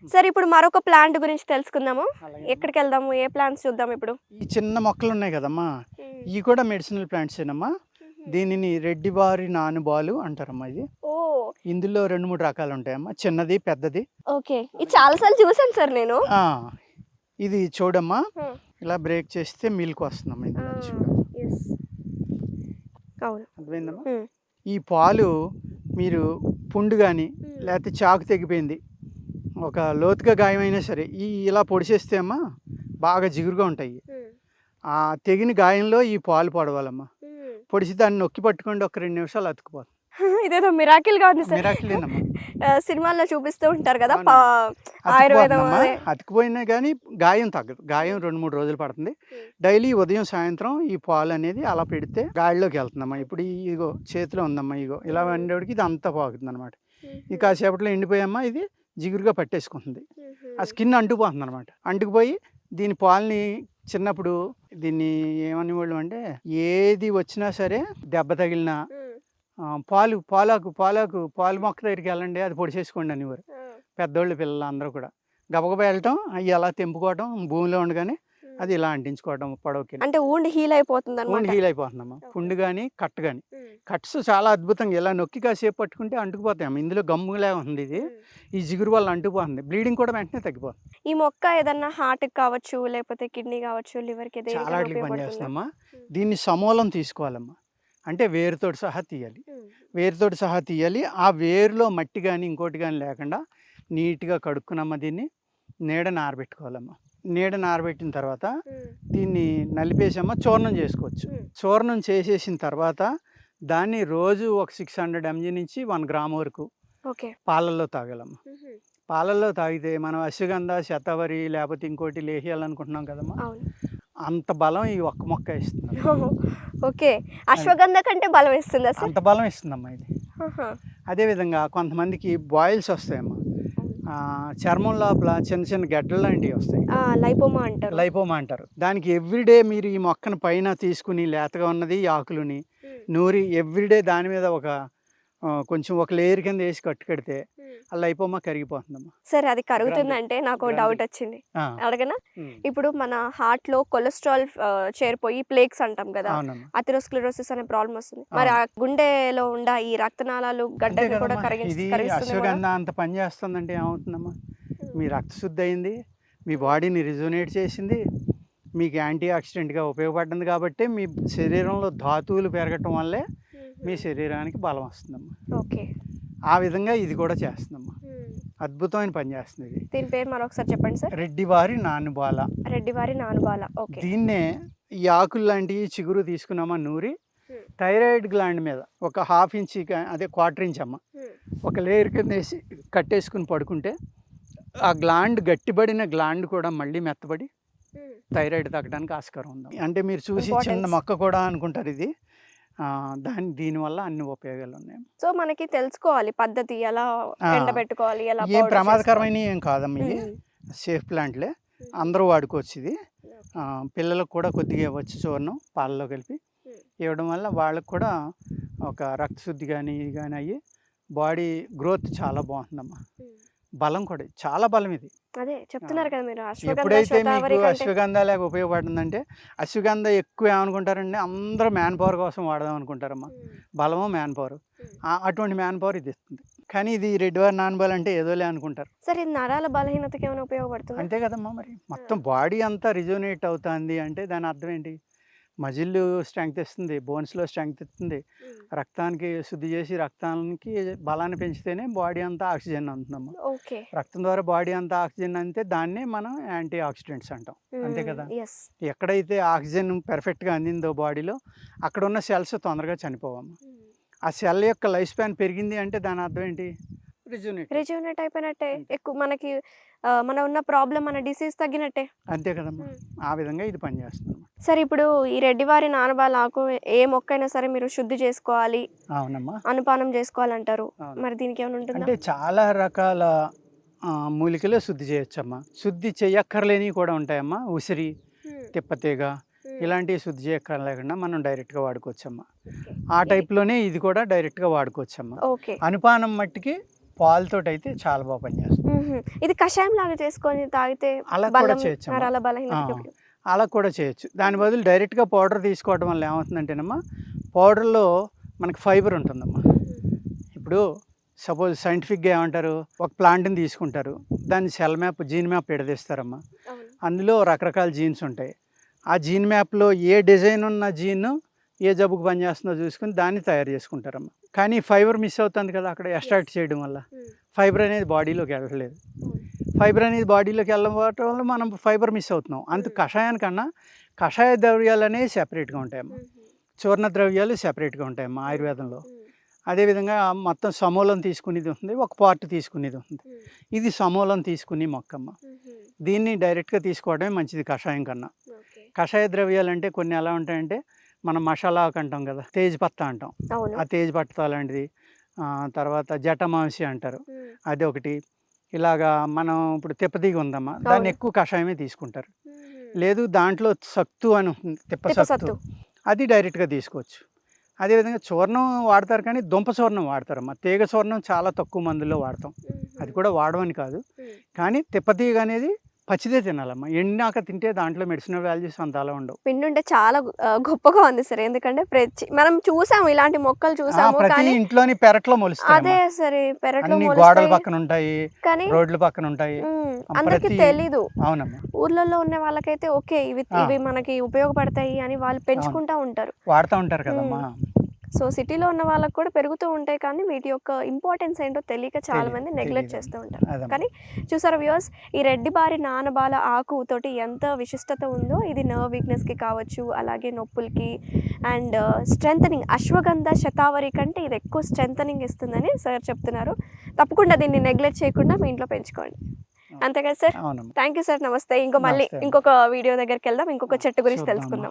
సరే ఇప్పుడు మరొక ప్లాంట్ గురించి తెలుసుకుందాము. అలాగే. ఎక్కడికెళ్దాము? ఏ ప్లాంట్స్ చూద్దాం ఇప్పుడు? ఈ చిన్న మొక్కలు ఉన్నాయి కదమ్మా, హ్మ్. ఇవి కూడా మెడిసినల్ ప్లాంట్సేనమ్మా. హుహు. దీనిని రెడ్డివారి నానుబాలు అంటారమ్మా. ఇది ఓహ్! ఇందులో 2, 3 రకాలు ఉంటాయమ్మా, చిన్నది పెద్దది. ఓకే. ఇది చాలా సార్లు చూసాను సార్ నేను. ఆ, ఇది చూడమ్మా, హ్మ్. ఇలా బ్రేక్ చేస్తే మిల్క్ వస్తుందమ్మా ఆ! ఇందులో నుంచి కూడా. యెస్. అవును. అర్థమైందమ్మా. హ్మ్. ఈ పాలు మీరు పుండు కానీ హ్మ్. లేకపోతే చాకు తెగిపోయింది, ఒక లోతుగా గాయమైనా సరే ఇలా పొడిచేస్తే అమ్మా బాగా జిగురుగా ఉంటాయి. హ్మ్. ఆ తెగిన గాయంలో ఈ పాలు పడవాలమ్మా. హ్మ్. పొడిచి దాన్ని నొక్కి పట్టుకోండి, ఒక 2 నిమిషాలు అతుకుపోతుంది. ఇదేదో మిరాకిల్‌గా ఉంది సార్. మిరాకిలేనమ్మా. సినిమాల్లో చూపిస్తూ ఉంటారు కదా! అవునమ్మా. ఆయుర్వేదం అతుకుపోతుందమ్మా. అదే. అతుకుపోయినా కానీ గాయం తగ్గదు. గాయం 2, 3 రోజులు పడుతుంది. హ్మ్. డైలీ ఉదయం సాయంత్రం ఈ పాలు అనేది అలా పెడితే గాడిలోకి వెళ్తుందమ్మా. ఇప్పుడు ఇగో చేతిలో ఉందమ్మా, ఇగో ఇలా వండేవాడికి ఇది అంతా పాకుతుంది అనమాట. హుహు. ఈ కాసేపట్లో ఎండిపోయమ్మా ఇది జిగురుగా పట్టేసుకుంటుంది. హుహు. ఆ స్కిన్ అంటుకుపోతుంది అనమాట. అంటుకుపోయి దీని పాలని చిన్నప్పుడు దీన్ని ఏమనేవాళ్ళు అంటే, ఏది వచ్చినా సరే దెబ్బ తగిలినా హ్మ్. పాలు మొక్క దగ్గరికి వెళ్ళండి, అది పొడిచేసుకోండి అనేవారు ఆ! పెద్దోళ్ళు పిల్లలు అందరూ కూడా. గబగబా వెళ్ళటం, అవి అలా తెంపుకోవటం, భూమిలో ఉండగానే హ్మ్. అది ఇలా అంటించుకోవడం పొడవుకి. అంటే వూండ్ హీల్ అయిపోతుందన్నమాట. wound హీల్ అయిపోతుందమ్మా. ఓకే. పుండు కానీ కట్ కానీ. హ్మ్. కట్స్ చాలా అద్భుతంగా ఇలా నొక్కి కాసేపు పట్టుకుంటే అంటుకుపోతాయమ్మా. ఇందులో గమ్ములా ఉంది ఇది. హ్మ్. ఈ జిగురు వల్ల అంటుకుపోతుంది. బ్లీడింగ్ కూడా వెంటనే తగ్గిపోతుంది. ఈ మొక్క ఏదన్నా హార్ట్‌కి కావచ్చు, లేకపోతే కిడ్నీ కావచ్చు, లివర్‌కి చాలా దేనికైనా వాటికి ఉపయోగపడుతుందా? పనిచేస్తుందమ్మా. హ్మ్. దీన్ని సమూలం తీసుకోవాలమ్మా. అంటే వేరుతోటి సహా తీయాలి. హ్మ్. వేరుతోటి సహా తీయాలి. ఆ వేరులో మట్టి కానీ ఇంకోటి కానీ లేకుండా నీట్గా కడుక్కునమ్మా. దీన్ని నీడన ఆరబెట్టుకోవాలమ్మా. నీడన ఆరబెట్టిన తర్వాత హ్మ్. దీన్ని నలిపేసమ్మా చూర్ణం చేసుకోవచ్చు. హ్మ్. చూర్ణం చేసేసిన తర్వాత దాన్ని రోజు ఒక 600 mg నుంచి 1 గ్రామ్ వరకు ఓకే. పాలల్లో తాగాలమ్మా. హుహు. పాలల్లో తాగితే మనం అశ్వగంధ, శతావరి లేకపోతే ఇంకోటి లేహేయాలనుకుంటున్నాం కదమ్మా, అవును. అంత బలం ఈ ఒక్క మొక్క ఇస్తుంది. ఓకే. అశ్వగంధ కంటే బలం ఇస్తుందా సార్? అంత బలం ఇస్తుందమ్మా ఇది. ఆహా! అదేవిధంగా కొంతమందికి బాయిల్స్ వస్తాయమ్మా. అవును. చర్మం లోపల చిన్న చిన్న గడ్డలు లాంటివి వస్తాయి. ఆ! లైపోమా అంటారు. లైపోమా అంటారు. దానికి ఎవ్రీడే మీరు ఈ మొక్కను పైన తీసుకుని లేతగా ఉన్నది ఈ ఆకులని హ్మ్. నూరి ఎవ్రీడే దాని మీద కొంచెం ఒక లేయర్ కింద వేసి కట్టుకెడితే హ్మ్. ఆ లైపోమా కరిగిపోతుందమ్మా. సరే అది కరుగుతుందంటే నాకో గ్రంథి. డౌట్ వచ్చింది. ఆ, అడగనా? ఉమ్, ఇప్పుడు మన హార్ట్‌లో కొలెస్ట్రాల్ చేరిపోయి ప్లేక్స్ అంటాం కదా! అవునమ్మా. అథెరోస్క్లెరోసిస్ అనే ప్రాబ్లమ్ వస్తుంది. మరి అవును. ఆ గుండెలో ఉండ ఈ రక్తనాళాలు అంతే గడ్డని కూడా కదమ్మా. ఇది కరిగిస్తుంది కూడా? అశ్వగంధ అంత పని చేస్తుందంటే ఏమవుతుందమ్మా, హ్మ్. మీ రక్తశుద్ధి అయింది, మీ హ్మ్. బాడీని రిజోనేట్ చేసింది, మీకు యాంటీ ఆక్సిడెంట్గా ఉపయోగపడింది కాబట్టి మీ శరీరంలో ధాతువులు పెరగటం వల్లే మీ హుహు. శరీరానికి బలం వస్తుందమ్మా. ఓకే. ఆ విధంగా ఇది కూడా చేస్తుందమ్మా. హ్మ్. అద్భుతమైన పని చేస్తుంది ఇది. దీని పేరు మరొకసారి చెప్పండి సార్. రెడ్డివారి నానుబాల. రెడ్డివారి నానుబాల. ఓకే. దీన్నే ఈ ఆకులు లాంటివి చిగురు తీసుకున్నామా నూరి హ్మ్. థైరాయిడ్ గ్లాండ్ మీద ఒక హాఫ్ ఇంచ్ అదే క్వార్టర్ ఇంచ్ అమ్మ హ్మ్. ఒక లేయర్ కింద వేసి కట్టేసుకుని పడుకుంటే ఆ గ్లాండ్ గట్టిపడిన గ్లాండ్ కూడా మళ్ళీ మెత్తబడి హ్మ్. థైరాయిడ్ తగ్గడానికి ఆస్కారం ఉంది. అంటే మీరు చూసి చిన్న ఇంపార్టెన్స్. మొక్క కూడా అనుకుంటారు ఇది. దీనివల్ల అన్ని ఉపయోగాలు ఉన్నాయి. సో, మనకి తెలుసుకోవాలి పద్ధతి ఎలా ఆ, ఎండబెట్టుకోవాలి, ఎలా ఏం పౌడర్ చేసుకోవాలి. ప్రమాదకరమైనవి ఏం కాదమ్మా ఇవి. హ్మ్. సేఫ్ ప్లాంట్లే, హ్మ్. అందరూ వాడుకోవచ్చు ఇది. ఓకే. పిల్లలకు కూడా కొద్దిగా ఇవ్వచ్చు చూర్ణం పాలలో కలిపి హ్మ్. ఇవ్వడం వల్ల వాళ్ళకు కూడా ఒక రక్తశుద్ధి కానీ ఇది కానీ అయ్యి బాడీ గ్రోత్ చాలా బాగుంటుందమ్మా. హ్మ్. బలం కూడా చాలా బలం ఇది. అదే చెప్తున్నారు కదా మీరు అశ్వగంధ, ఎప్పుడైతే మీకు శతావరి కంటే. అశ్వగంధ లేక ఉపయోగపడుతుందంటే, అశ్వగంధ ఎక్కువ ఏమనుకుంటారంటే అందరూ మ్యాన్ పవర్ కోసం వాడదాం అనుకుంటారమ్మా. హ్మ్. బలము మ్యాన్ పవర్, హ్మ్. అటువంటి మ్యాన్ పవర్ ఇది ఇస్తుంది. కానీ ఇది రెడ్డివారి నానబాల్ అంటే ఏదోలే అనుకుంటారు. సరే ఇది నరాల బలహీనతకి ఏమైనా ఉపయోగపడుతుందా? అంతే కదమ్మా. మరి ఆ! మొత్తం బాడీ అంతా రిజోనేట్ అవుతుంది అంటే దాని అర్థం ఏంటి? మజిల్ స్ట్రెంగ్త్ ఇస్తుంది, బోన్స్లో స్ట్రెంగ్త్ ఇస్తుంది, హ్మ్. రక్తానికి శుద్ధి చేసి రక్తానికి బలాన్ని పెంచితేనే బాడీ అంతా ఆక్సిజన్ అందుతుందమ్మా. ఓకే. రక్తం ద్వారా బాడీ అంతా ఆక్సిజన్ అంతే దాన్నే మనం యాంటీ ఆక్సిడెంట్స్ అంటాం. అంతే హ్మ్. కదా. యెస్. ఎక్కడైతే ఆక్సిజన్ పెర్ఫెక్ట్గా అందిందో బాడీలో అక్కడ ఉన్న సెల్స్ తొందరగా చనిపోవమ్మా. హ్మ్. ఆ సెల్ యొక్క లైఫ్ స్పాన్ పెరిగింది అంటే దాని అర్థం ఏంటి? రిజ్యూనేట్. రిజ్యూనేట్ అయిపోయినట్టే. అంతే. ఎక్కువ మనకి మన ఉన్న ప్రాబ్లమ్, మన డిసీజ్ తగ్గినట్టే. అంతే కదమ్మా. హ్మ్. ఆ విధంగా ఇది పనిచేస్తుంది. సరే ఇప్పుడు ఈ రెడ్డివారి నానబాల ఆకు ఏ మొక్కైనా సరే మీరు శుద్ధి చేసుకోవాలి, అవునమ్మా. అనుపానం చేసుకోవాలంటారు. అవును. మరి దీనికేమైనా ఉంటుందా? అంటే చాలా రకాల మూలికలు శుద్ధి చేయొచ్చమ్మా. శుద్ధి చేయక్కర్లేనివి కూడా ఉంటాయమ్మా. ఉసిరి, హ్మ్. తిప్పతీగ హ్మ్. ఇలాంటివి శుద్ధి చేయక్కర్లేకుండా మనం డైరెక్ట్గా వాడుకోవచ్చమ్మా. ఓకే. ఆ ఇది. టైప్లోనే ఇది కూడా డైరెక్ట్గా వాడుకోవచ్చమ్మా. ఓకే. అనుపానం మట్టికి పాలతోటి అయితే చాలా బాగా పనిచేస్తుంది. ఇది కషాయం లాగా చేసుకొని తాగితే అలా కూడా బలం చేయొచ్చు నరాల బలహీనతకి అలా కూడా చేయొచ్చు. దాని బదులు డైరెక్ట్గా పౌడర్ తీసుకోవడం వల్ల ఏమవుతుందంటేనమ్మా, పౌడర్లో మనకి ఫైబర్ ఉంటుందమ్మా. ఇప్పుడు సపోజ్ సైంటిఫిక్గా ఏమంటారు, ఒక ప్లాంట్ని తీసుకుంటారు, దాన్ని సెల్ మ్యాప్ జీన్ మ్యాప్ విడదీస్తారమ్మా. అందులో రకరకాల జీన్స్ ఉంటాయి. ఆ జీన్ మ్యాప్లో ఏ డిజైన్ ఉన్న జీన్ ఏ జబ్బుకు పనిచేస్తుందో చూసుకుని దాన్ని తయారు చేసుకుంటారమ్మా. కానీ ఫైబర్ మిస్ అవుతుంది కదా అక్కడ ఎక్స్ట్రాక్ట్ చేయడం వల్ల. ఫైబర్ అనేది బాడీలోకి వెళ్ళట్లేదు. ఫైబర్ అనేది బాడీలోకి వెళ్ళకపోవటం వల్ల మనం ఫైబర్ మిస్ అవుతున్నాం. అందుకు కషాయానికన్నా కషాయ ద్రవ్యాలు అనేవి సెపరేట్గా ఉంటాయమ్మా, చూర్ణ ద్రవ్యాలు సెపరేట్గా ఉంటాయమ్మా ఆయుర్వేదంలో. అదేవిధంగా మొత్తం సమూలం తీసుకునేది ఉంటుంది, ఒక పార్ట్ తీసుకునేది ఉంటుంది. ఇది సమూలం తీసుకుని మొక్కమ్మ. దీన్ని డైరెక్ట్గా తీసుకోవడమే మంచిది కషాయం కన్నా. కషాయ ద్రవ్యాలు అంటే కొన్ని ఎలా ఉంటాయంటే, మనం మసాలా అంటాం కదా, తేజ్పత్తా అంటాం, ఆ తేజ్పత్తా లాంటిది, తర్వాత జటమాంసి అంటారు, అది ఒకటి. ఇలాగా మనం ఇప్పుడు తిప్పతీగ ఉందమ్మా, దాన్ని ఎక్కువ కషాయమే తీసుకుంటారు. లేదు దాంట్లో సత్తు అని ఉంటుంది, తిప్పసత్తు, అది డైరెక్ట్గా తీసుకోవచ్చు. అదేవిధంగా చూర్ణం వాడతారు, కానీ దుంప చూర్ణం వాడతారమ్మా. తీగ చూర్ణం చాలా తక్కువ మందుల్లో వాడతాం, అది కూడా వాడమని కాదు. కానీ తిప్పతీగ అనేది పచ్చిదే తినాలమ్మా. ఎండినాక తింటే దాంట్లో మెడిసినల్ వాల్యూస్ అంత అలా ఉండవు. వింటుంటే చాలా గొప్పగా ఉంది సార్. ఎందుకంటే మనం చూసాము, ఇలాంటి మొక్కలు చూసాము, ప్రతి కానీ ఇంట్లోని పెరట్లో మొలుస్తాయి. అదే సరే, పెరట్లో గోడల మొలుస్తాయి, పక్కన ఉంటాయి, కానీ రోడ్ల పక్కన ఉంటాయి. అందరికి తెలీదు. అవునమ్మా, ఊర్లలో ఉన్న వాళ్ళకైతే ఓకే ఇవి మనకి ఉపయోగపడతాయి అని వాళ్ళు పెంచుకుంటా ఉంటారు, వాడుతూ ఉంటారు కదమ్మా. సో సిటీలో ఉన్న వాళ్ళకి కూడా పెరుగుతూ ఉంటాయి, కానీ వీటి యొక్క ఇంపార్టెన్స్ ఏంటో తెలియక చాలా మంది నెగ్లెక్ట్ చేస్తూ ఉంటారు. కానీ చూసారా వ్యూవర్స్, ఈ రెడ్డిబారి నానబాల ఆకు తోటి ఎంత విశిష్టత ఉందో. ఇది నర్వ్ వీక్నెస్కి కావచ్చు, అలాగే నొప్పులకి, అండ్ స్ట్రెంథనింగ్, అశ్వగంధ శతావరి కంటే ఇది ఎక్కువ స్ట్రెంథనింగ్ ఇస్తుందని సార్ చెప్తున్నారు. తప్పకుండా దీన్ని నెగ్లెక్ట్ చేయకుండా మీ ఇంట్లో పెంచుకోండి. అంతే కదా సార్? థ్యాంక్ యూ సార్, నమస్తే. మళ్ళీ ఇంకొక వీడియో దగ్గరికి వెళ్దాం, ఇంకొక చెట్టు గురించి తెలుసుకుందాం.